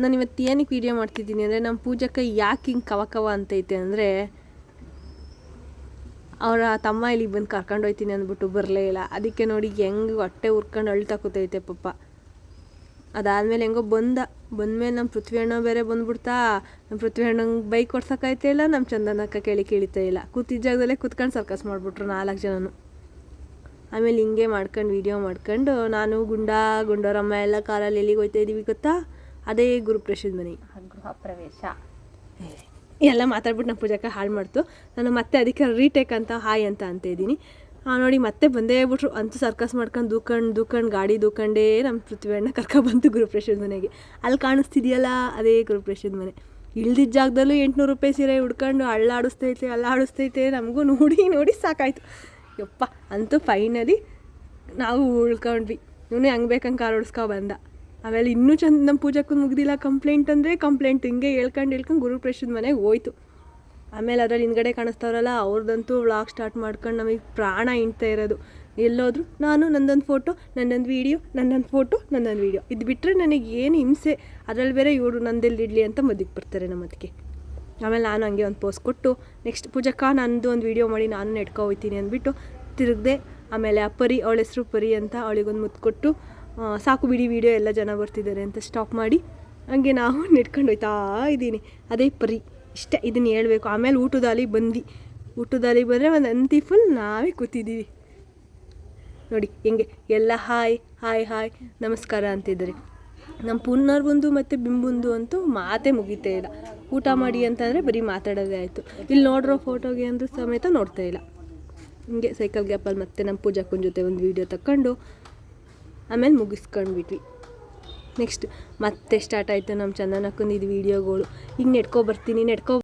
ನಾನು ಇವತ್ತು ಏನಕ್ಕೆ ವೀಡಿಯೋ ಮಾಡ್ತಿದ್ದೀನಿ ಅಂದರೆ ನಮ್ಮ ಪೂಜಕ್ಕೆ ಯಾಕೆ ಹಿಂಗೆ ಕವ ಅಂತೈತೆ ಅಂದರೆ ಅವರ ತಮ್ಮ ಇಲ್ಲಿಗೆ ಬಂದು ಕರ್ಕೊಂಡು ಹೋಗ್ತೀನಿ ಅಂದ್ಬಿಟ್ಟು ಬರಲೇ ಇಲ್ಲ. ಅದಕ್ಕೆ ನೋಡಿ ಹೆಂಗೆ ಹೊಟ್ಟೆ ಉರ್ಕೊಂಡು ಅಳ್ತಾ ಕೂತೈತೆ ಪಾಪ. ಅದಾದಮೇಲೆ ಹೆಂಗೋ ಬಂದಮೇಲೆ ನಮ್ಮ ಪೃಥ್ವಿ ಅಣ್ಣ ಬೇರೆ ಬಂದ್ಬಿಡ್ತಾ. ನಮ್ಮ ಪೃಥ್ವಿ ಅಣ್ಣಂಗೆ ಬೈಕ್ ಕೊಡ್ಸೋಕ್ಕಾಯ್ತಾ ಇಲ್ಲ, ನಮ್ಮ ಚಂದನಕ್ಕ ಕೇಳಿತಾ ಇಲ್ಲ. ಕೂತಿದ್ದ ಜಾಗದಲ್ಲೇ ಕೂತ್ಕೊಂಡು ಸರ್ಕಸ್ ಮಾಡಿಬಿಟ್ರು 4 ಜನನು. ಆಮೇಲೆ ಹಿಂಗೆ ಮಾಡ್ಕೊಂಡು ವೀಡಿಯೋ ಮಾಡ್ಕೊಂಡು ನಾನು ಗುಂಡೋರಮ್ಮ ಎಲ್ಲ ಕಾರಲ್ಲಿ ಎಲ್ಲಿಗೆ ಹೋಗ್ತಾ ಇದ್ದೀವಿ ಗೊತ್ತಾ? ಅದೇ ಗುರುಪ್ರಸಾದ್ ಮನೆ ಗೃಹ ಪ್ರವೇಶ ಎಲ್ಲ ಮಾತಾಡ್ಬಿಟ್ಟು ನಮ್ಮ ಪೂಜಾಕ ಹಾಳು ಮಾಡ್ತು. ನಾನು ಮತ್ತೆ ಅದಕ್ಕೆ ರೀಟೇಕ್ ಅಂತ ಹಾಯ್ ಅಂತ ಇದ್ದೀನಿ. ನೋಡಿ ಮತ್ತೆ ಬಂದೇ ಬಿಟ್ರು. ಅಂತೂ ಸರ್ಕಸ್ ಮಾಡ್ಕೊಂಡು ದೂಕಂಡು ಗಾಡಿ ದೂಕಂಡೇ ನಮ್ಮ ಪೃಥ್ವಿ ಅಣ್ಣ ಕರ್ಕೊಬಂತು ಗುರುಪ್ರಸಾದ್ ಮನೆಗೆ. ಅಲ್ಲಿ ಕಾಣಿಸ್ತಿದೆಯಲ್ಲ ಅದೇ ಗುರುಪ್ರಸಾದ್ ಮನೆ. ಇಳ್ದಿದ್ದ ಜಾಗದಲ್ಲೂ 800 ರೂಪಾಯಿ ಸೀರೆ ಉಡ್ಕೊಂಡು ಅಲ್ಲಾಡಿಸ್ತೈತೆ. ನಮಗೂ ನೋಡಿ ಸಾಕಾಯಿತು. ಯಪ್ಪ, ಅಂತೂ ಫೈನಲಿ ನಾವು ಉಳ್ಕೊಂಡ್ವಿ. ಇವನು ಹೆಂಗೆ ಬೇಕಂಗೆ ಕಾರ್ ಓಡಿಸ್ಕೊ ಬಂದ. ಆಮೇಲೆ ಇನ್ನೂ ಚಂದ ನಮ್ಮ ಪೂಜಕ್ಕೂ ಮುಗ್ದಿಲ್ಲ. ಕಂಪ್ಲೇಂಟ್ ಹಿಂಗೆ ಹೇಳ್ಕೊಂಡು ಗುರುಪ್ರಸಾದ್ ಮನೆಗೆ ಹೋಯ್ತು. ಆಮೇಲೆ ಅದ್ರಲ್ಲಿ ಹಿಂದ್ಗಡೆ ಕಾಣಿಸ್ತಾವ್ರಲ್ಲ ಅವ್ರದ್ದಂತೂ ವ್ಲಾಗ್ ಸ್ಟಾರ್ಟ್ ಮಾಡ್ಕೊಂಡು ನಮಗೆ ಪ್ರಾಣ ಹಿಂಡ್ತಾ ಇರೋದು. ಎಲ್ಲೋದ್ರು ನಾನು ನನ್ನೊಂದು ಫೋಟೋ, ನನ್ನೊಂದು ವೀಡಿಯೋ ಇದು ಬಿಟ್ಟರೆ ನನಗೆ ಏನು ಹಿಂಸೆ. ಅದರಲ್ಲಿ ಬೇರೆ ಇವರು ನಂದೆಲ್ಲಿಡಲಿ ಅಂತ ಮದ್ದಿಗೆ ಬರ್ತಾರೆ ನಮ್ಮ ಅದಕ್ಕೆ. ಆಮೇಲೆ ನಾನು ಹಂಗೆ ಒಂದು ಪೋಸ್ ಕೊಟ್ಟು ನೆಕ್ಸ್ಟ್ ಪೂಜಕ್ಕ ನಂದು ಒಂದು ವೀಡಿಯೋ ಮಾಡಿ ನಾನು ನೆಡ್ಕೊ ಹೋಗ್ತೀನಿ ಅಂದ್ಬಿಟ್ಟು ತಿರುಗಿದೆ. ಆಮೇಲೆ ಆ ಪರಿ, ಅವಳ ಹೆಸರು ಪರಿ ಅಂತ, ಅವಳಿಗೊಂದು ಮುತ್ತು ಕೊಟ್ಟು ಸಾಕು ಬಿಡಿ ವೀಡಿಯೋ ಎಲ್ಲ ಜನ ಬರ್ತಿದ್ದಾರೆ ಅಂತ ಸ್ಟಾಪ್ ಮಾಡಿ ಹಂಗೆ ನಾವು ನೆಡ್ಕೊಂಡು ಹೋಯ್ತಾ ಇದ್ದೀನಿ. ಅದೇ ಪರಿ ಇಷ್ಟೇ, ಇದನ್ನು ಹೇಳ್ಬೇಕು. ಆಮೇಲೆ ಊಟದಲ್ಲಿ ಬಂದರೆ ಒಂದು ಅಂತಿ ಫುಲ್ ನಾವೇ ಕೂತಿದ್ದೀವಿ ನೋಡಿ. ಹೆಂಗೆ ಎಲ್ಲ ಹಾಯ್ ನಮಸ್ಕಾರ ಅಂತಿದ್ದಾರೆ. ನಮ್ಮ ಪುನರ್ಬಂದು ಮತ್ತು ಬಿಂಬುಂದು ಅಂತೂ ಮಾತೇ ಮುಗಿತೇ ಇಲ್ಲ. ಊಟ ಮಾಡಿ ಅಂತಂದರೆ ಬರೀ ಮಾತಾಡೋದೇ ಆಯಿತು. ಇಲ್ಲಿ ನೋಡಿರೋ ಫೋಟೋಗೆ ಅಂದ್ರೂ ಸಮೇತ ನೋಡ್ತಾ ಇಲ್ಲ. ಹಿಂಗೆ ಸೈಕಲ್ ಗ್ಯಾಪಲ್ಲಿ ಮತ್ತೆ ನಮ್ಮ ಪೂಜಕ್ಕನ ಜೊತೆ ಒಂದು ವೀಡಿಯೋ ತಗೊಂಡು ಆಮೇಲೆ ಮುಗಿಸ್ಕೊಂಡ್ಬಿಟ್ವಿ. ನೆಕ್ಸ್ಟ್ ಮತ್ತೆ ಸ್ಟಾರ್ಟ್ ಆಯಿತು ನಮ್ಮ ಚಂದನಕ್ಕಂದು ಇದು ವೀಡಿಯೋಗಳು. ಈಗ ನೆಡ್ಕೊ